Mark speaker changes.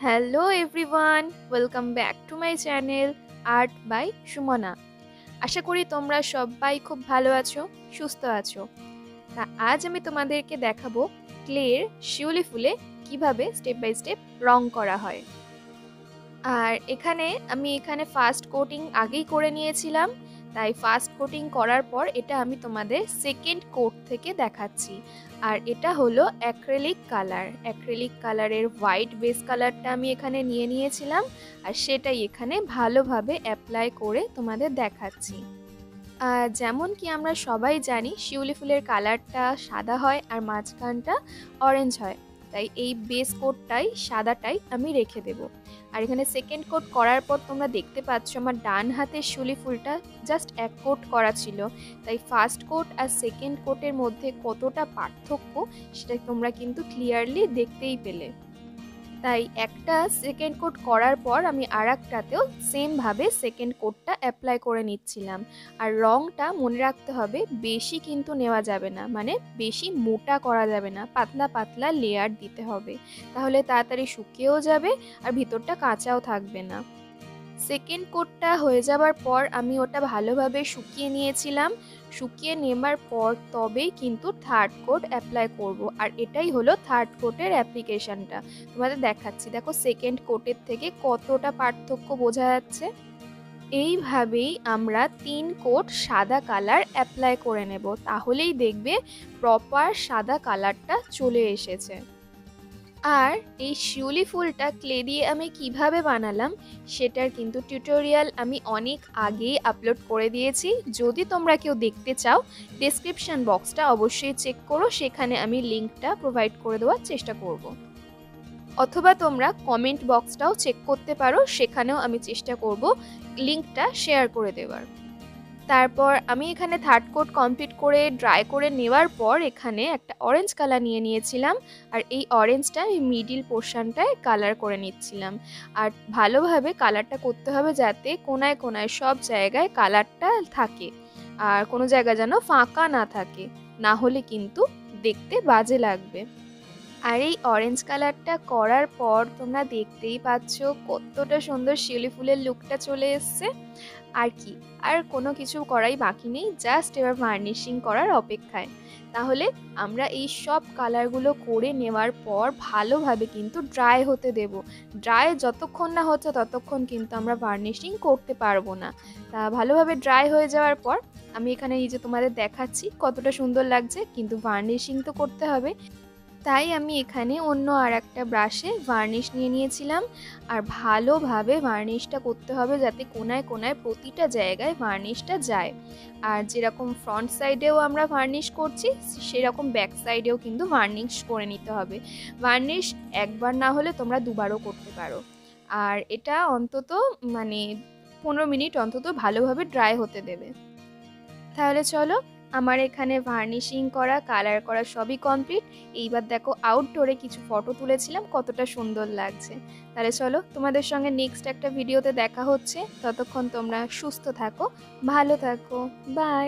Speaker 1: Hello everyone, welcome back to my channel art by Sumana. আশা করি তোমরা সবাই খুব ভালো আছো, সুস্থ আছো। তা আজ আমি তোমাদেরকে দেখাবো ক্লের শিউলি ফুলে কিভাবে স্টেপ বাই স্টেপ রং করা হয়। আর আমি এখানে ফার্স্ট কোটিং আগেই করে নিয়েছিলাম, তাই ফার্স্ট কোটিং করার পর এটা আমি তোমাদের সেকেন্ড কোট থেকে দেখাচ্ছি। আর এটা হলো অ্যাক্রেলিক কালারের হোয়াইট বেস কালারটা আমি এখানে নিয়ে নিয়েছিলাম, আর সেটাই এখানে ভালোভাবে অ্যাপ্লাই করে তোমাদের দেখাচ্ছি। যেমন কি আমরা সবাই জানি শিউলি ফুলের কালারটা সাদা হয় আর মাঝখানটা অরেঞ্জ হয়, তাই এই বেস কোটটাই সাদাটাই আমি রেখে দেব। আর এখানে সেকেন্ড কোট করার পর তোমরা দেখতে পাচ্ছ আমার ডান হাতের শিউলি ফুলটা জাস্ট এক কোট করা ছিল, তাই ফার্স্ট কোট আর সেকেন্ড কোটের মধ্যে কতটা পার্থক্য সেটা তোমরা কিন্তু ক্লিয়ারলি দেখতেই পেলে। তাই একটা সেকেন্ড কোট করার পর আমি আরেকটাতেও সেমভাবে সেকেন্ড কোটটা অ্যাপ্লাই করে নিচ্ছিলাম। আর রঙটা মনে রাখতে হবে বেশি কিন্তু নেওয়া যাবে না, মানে বেশি মোটা করা যাবে না, পাতলা পাতলা লেয়ার দিতে হবে, তাহলে তাড়াতাড়ি শুকিয়েও যাবে আর ভিতরটা কাঁচাও থাকবে না। সেকেন্ড কোটটা হয়ে যাবার পর আমি ওটা ভালোভাবে শুকিয়ে নিয়েছিলাম। শুকিয়ে নেবার পর তবেই কিন্তু থার্ড কোট অ্যাপ্লাই করব। আর এটাই হলো থার্ড কোটের অ্যাপ্লিকেশনটা তোমাদের দেখাচ্ছি। দেখো সেকেন্ড কোটের থেকে কতটা পার্থক্য বোঝা যাচ্ছে। এইভাবেই আমরা 3 কোট সাদা কালার অ্যাপ্লাই করে নেব, তাহলেই দেখবে প্রপার সাদা কালারটা চলে এসেছে। আর এই শিউলি ফুলটা ক্লে দিয়ে আমি কিভাবে বানালাম সেটার কিন্তু টিউটোরিয়াল আমি অনেক আগেই আপলোড করে দিয়েছি। যদি তোমরা কেউ দেখতে চাও ডেসক্রিপশন বক্সটা অবশ্যই চেক করো, সেখানে আমি লিঙ্কটা প্রোভাইড করে দেওয়ার চেষ্টা করব। অথবা তোমরা কমেন্ট বক্সটাও চেক করতে পারো, সেখানেও আমি চেষ্টা করব লিঙ্কটা শেয়ার করে দেওয়ার। তারপর আমি এখানে থার্ড কোট কমপ্লিট করে ড্রাই করে নেওয়ার পর এখানে একটা অরেঞ্জ কালার নিয়ে নিয়েছিলাম, আর এই অরেঞ্জটা এই মিডিল পোর্শনটায় কালার করে নিচ্ছিলাম। আর ভালোভাবে কালারটা করতে হবে যাতে কোনায় কোনায় সব জায়গায় কালারটা থাকে, আর কোনো জায়গা যেন ফাঁকা না থাকে, না হলে কিন্তু দেখতে বাজে লাগবে। আর এই অরেঞ্জ কালারটা করার পর তোমরা দেখতেই পাচ্ছ কতটা সুন্দর শিউলি ফুলের লুকটা চলে এসছে। আর কি, আর কোনো কিছু করাই বাকি নেই, জাস্ট এবার ভার্নিশিং করার অপেক্ষায়। তাহলে আমরা এই সব কালারগুলো করে নেওয়ার পর ভালোভাবে কিন্তু ড্রাই হতে দেব। ড্রাই যতক্ষণ না হচ্ছে ততক্ষণ কিন্তু আমরা ভার্নিশিং করতে পারবো না। তা ভালোভাবে ড্রাই হয়ে যাওয়ার পর আমি এখানে এই যে তোমাদের দেখাচ্ছি কতটা সুন্দর লাগছে, কিন্তু ভার্নিশিং তো করতে হবে, তাই আমি এখানে অন্য আর একটা ব্রাশে ভার্নিশ নিয়ে নিয়েছিলাম। আর ভালোভাবে ভার্নিশটা করতে হবে যাতে কোনায় কোনায় প্রতিটা জায়গায় ভার্নিশটা যায়। আর যেরকম ফ্রন্ট সাইডেও আমরা ভার্নিশ করছি সেরকম ব্যাক সাইডেও কিন্তু ভার্নিশ করে নিতে হবে। ভার্নিশ একবার না হলে তোমরা দুবারও করতে পারো। আর এটা অন্তত মানে 15 মিনিট অন্তত ভালোভাবে ড্রাই হতে দেবে। তাহলে চলো, আমার এখানে ভার্নিশিং করা কালার করা সবই কমপ্লিট। এইবার দেখো আউটডোরে কিছু ফটো তুলেছিলাম কতটা সুন্দর লাগছে। তাহলে চলো, তোমাদের সঙ্গে নেক্সট একটা ভিডিওতে দেখা হচ্ছে। ততক্ষণ তোমরা সুস্থ থাকো, ভালো থাকো, বাই।